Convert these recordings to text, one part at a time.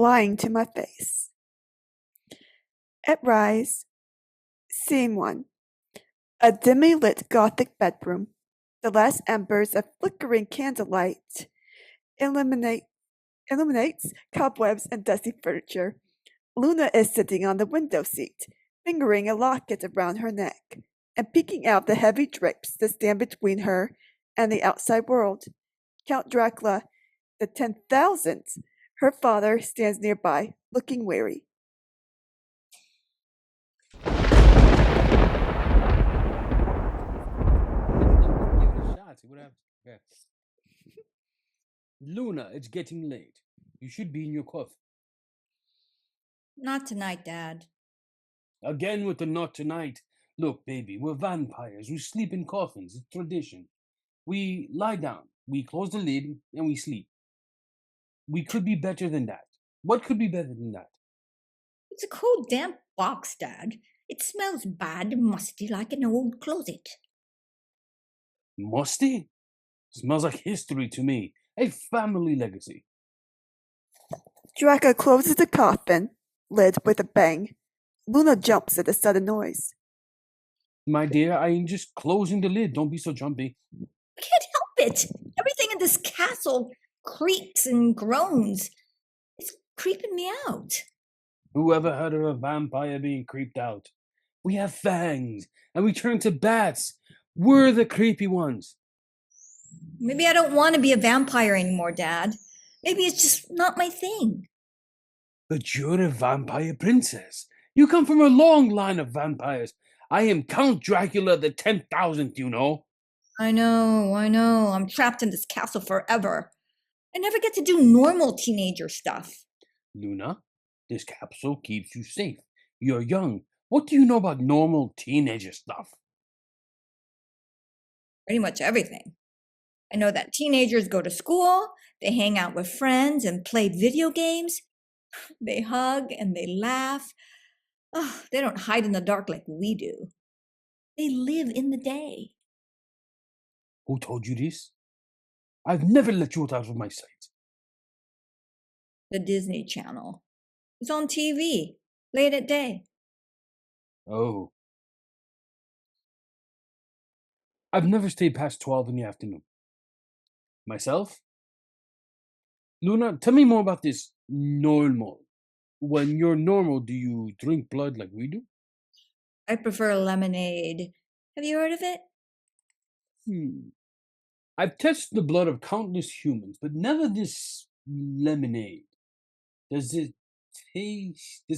lying to my face. At rise, scene 1. A dimly lit Gothic bedroom. The last embers of flickering candlelight illuminates cobwebs and dusty furniture. Luna is sitting on the window seat, fingering a locket around her neck, and peeking out the heavy drapes that stand between her and the outside world. Count Dracula the 10,000th, her father, stands nearby, looking weary. See what happens. Yeah. Luna, it's getting late. You should be in your coffin. Not tonight, Dad. Again with the not tonight. Look, baby, we're vampires. We sleep in coffins. It's tradition. We lie down, we close the lid, and we sleep. We could be better than that. What could be better than that? It's a cold, damp box, Dad. It smells bad and musty like an old closet. Musty? Smells like history to me. A family legacy. Dracula closes the coffin lid with a bang. Luna jumps at the sudden noise. My dear, I am just closing the lid. Don't be so jumpy. I can't help it. Everything in this castle creaks and groans. It's creeping me out. Whoever heard of a vampire being creeped out? We have fangs, and we turn to bats. We're the creepy ones. Maybe I don't want to be a vampire anymore, Dad. Maybe it's just not my thing. But you're a vampire princess. You come from a long line of vampires. I am Count Dracula the 10,000th, you know. I know. I'm trapped in this castle forever. I never get to do normal teenager stuff. Luna, this capsule keeps you safe. You're young. What do you know about normal teenager stuff? Pretty much everything. I know that teenagers go to school, they hang out with friends and play video games. They hug and they laugh. Oh, they don't hide in the dark like we do. They live in the day. Who told you this? I've never let you out of my sight. The Disney Channel. It's on TV, late at day. Oh. I've never stayed past 12 in the afternoon. Myself? Luna, tell me more about this normal. When you're normal, do you drink blood like we do? I prefer lemonade. Have you heard of it? I've tested the blood of countless humans, but never this lemonade. Does it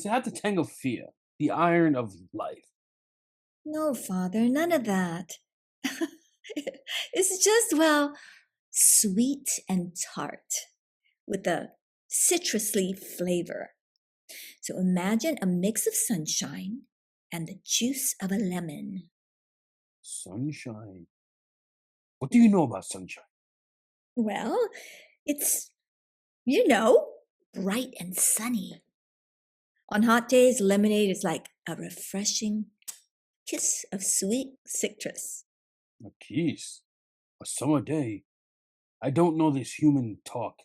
have the tang of fear, the iron of life? No, Father, none of that. It's just, well, sweet and tart with a citrusy flavor. So imagine a mix of sunshine and the juice of a lemon. Sunshine? What do you know about sunshine? Well, it's, bright and sunny. On hot days, lemonade is like a refreshing kiss of sweet citrus. A kiss? A summer day? I don't know this human talk.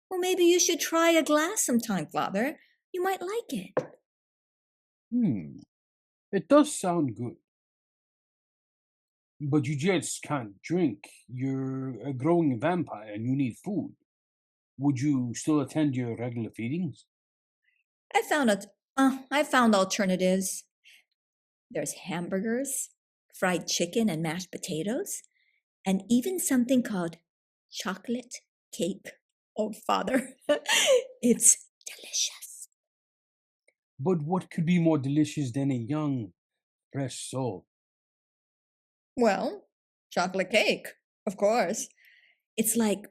Well, maybe you should try a glass sometime, Father. You might like it. It does sound good. But you just can't drink. You're a growing vampire and you need food. Would you still attend your regular feedings? I found alternatives. There's hamburgers, fried chicken and mashed potatoes, and even something called chocolate cake. Oh, Father, it's delicious. But what could be more delicious than a young, fresh soul? Well, chocolate cake, of course. It's like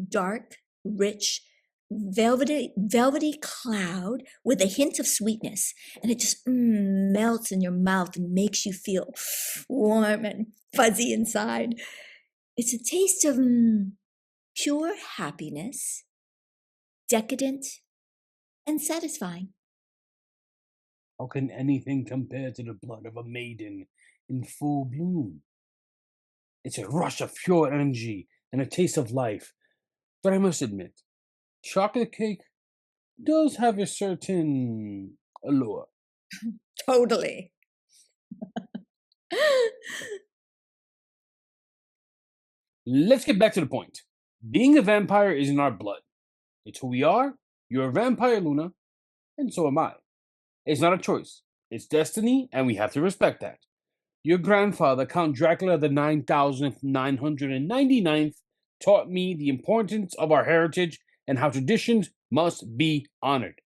dark, rich, velvety cloud with a hint of sweetness, and it just melts in your mouth and makes you feel warm and fuzzy inside. It's a taste of pure happiness, decadent and satisfying. How can anything compare to the blood of a maiden in full bloom? It's a rush of pure energy and a taste of life. But I must admit, chocolate cake does have a certain allure. Totally. Let's get back to the point. Being a vampire is in our blood. It's who we are. You're a vampire, Luna, and so am I. It's not a choice. It's destiny, and we have to respect that. Your grandfather, Count Dracula the 9,999th, taught me the importance of our heritage and how traditions must be honored.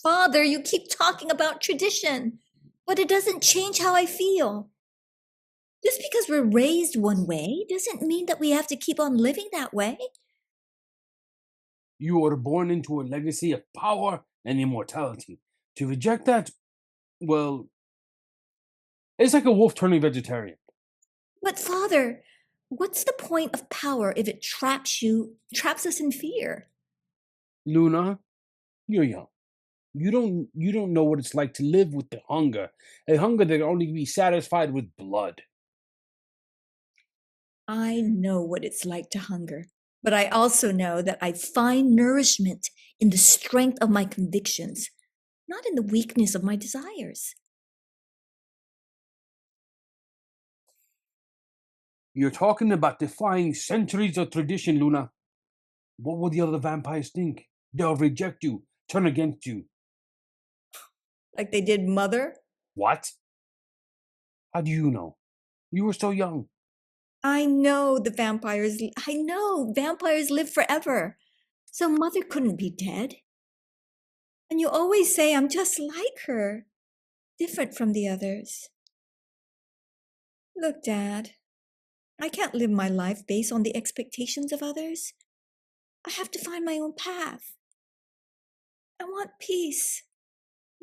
Father, you keep talking about tradition, but it doesn't change how I feel. Just because we're raised one way doesn't mean that we have to keep on living that way. You are born into a legacy of power and immortality. To reject that, well, it's like a wolf turning vegetarian. But Father, what's the point of power if it traps us in fear? Luna, you're young. You don't know what it's like to live with the hunger, a hunger that can only be satisfied with blood. I know what it's like to hunger, but I also know that I find nourishment in the strength of my convictions, not in the weakness of my desires. You're talking about defying centuries of tradition, Luna. What will the other vampires think? They'll reject you, turn against you. Like they did Mother? What? How do you know? You were so young. I know vampires live forever. So Mother couldn't be dead. And you always say I'm just like her, different from the others. Look, Dad, I can't live my life based on the expectations of others. I have to find my own path. I want peace,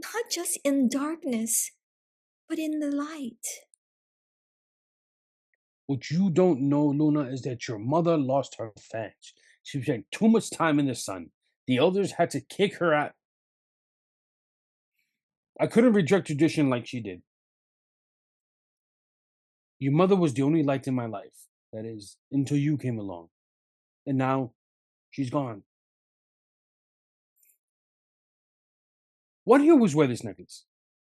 not just in darkness, but in the light. What you don't know, Luna, is that your mother lost her fangs. She spent too much time in the sun. The elders had to kick her out. I couldn't reject tradition like she did. Your mother was the only light in my life. That is, until you came along. And now, she's gone. Why do you always wear this necklace?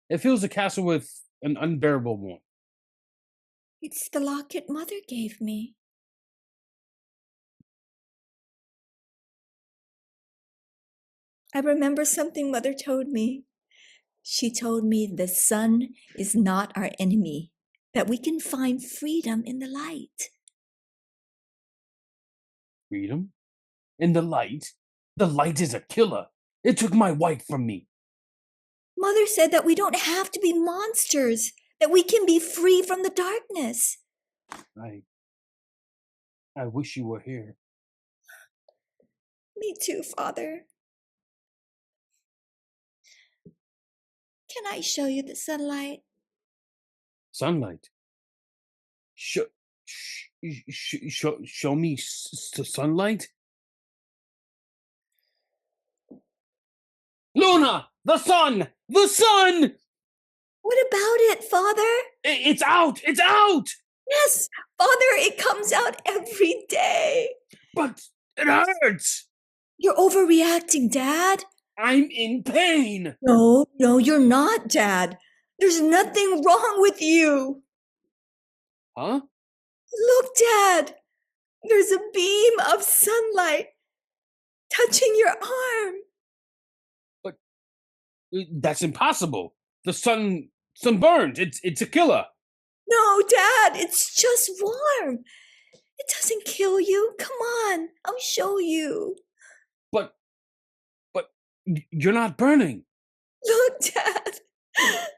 It fills the castle with an unbearable warmth. It's the locket Mother gave me. I remember something Mother told me. She told me the sun is not our enemy, that we can find freedom in the light. Freedom? In the light? The light is a killer. It took my wife from me. Mother said that we don't have to be monsters, that we can be free from the darkness. I wish you were here. Me too, Father. Can I show you the sunlight? Sunlight? Show me sunlight? Luna! The sun! The sun! What about it, Father? It's out! It's out! Yes, Father, it comes out every day. But it hurts! You're overreacting, Dad. I'm in pain! No, you're not, Dad. There's nothing wrong with you. Huh? Look, Dad. There's a beam of sunlight touching your arm. But that's impossible. The sun burns. It's a killer. No, Dad, it's just warm. It doesn't kill you. Come on, I'll show you. But you're not burning. Look, Dad,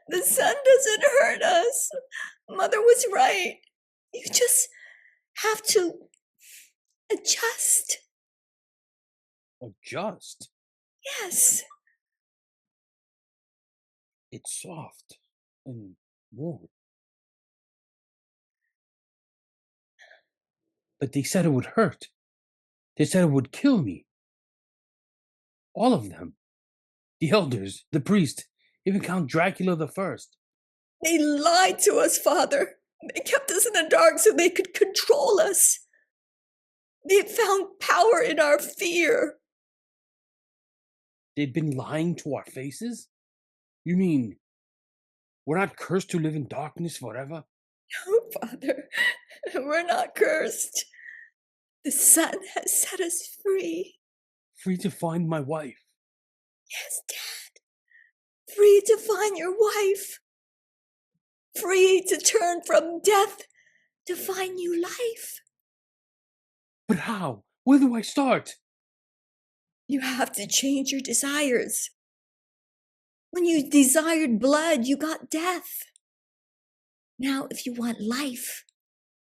the sun doesn't hurt us. Mother was right. You just have to adjust. Adjust? Yes. It's soft and warm. But they said it would hurt. They said it would kill me. All of them. The elders, the priest, even Count Dracula the First. They lied to us, Father. They kept us in the dark so they could control us. They found power in our fear. They've been lying to our faces? You mean we're not cursed to live in darkness forever? No, Father, we're not cursed. The sun has set us free. Free to find my wife. Yes, Dad. Free to find your wife. Free to turn from death to find new life. But how? Where do I start? You have to change your desires. When you desired blood, you got death. Now, if you want life,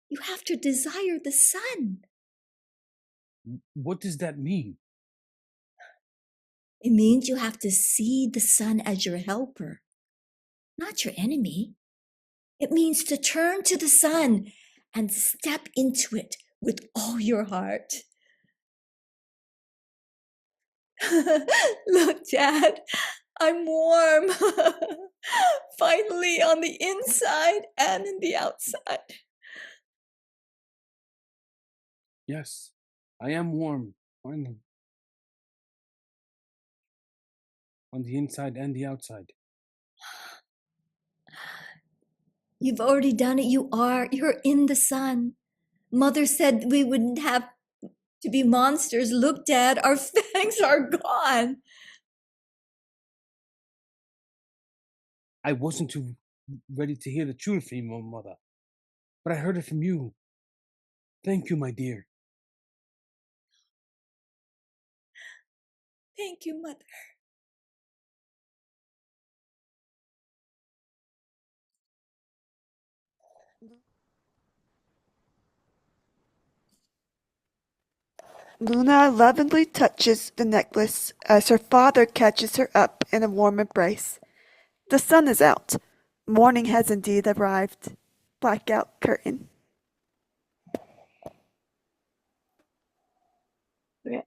you have to desire the sun. What does that mean? It means you have to see the sun as your helper, not your enemy. It means to turn to the sun and step into it with all your heart. Look, Dad, I'm warm. Finally, on the inside and in the outside. Yes, I am warm, finally. On the inside and the outside. You've already done it. You're in the sun. Mother said we wouldn't have to be monsters. Look, Dad, our fangs are gone. I wasn't too ready to hear the truth from you, Mother, but I heard it from you. Thank you, my dear. Thank you, Mother. Luna lovingly touches the necklace as her father catches her up in a warm embrace. The sun is out. Morning has indeed arrived. Blackout curtain. Okay.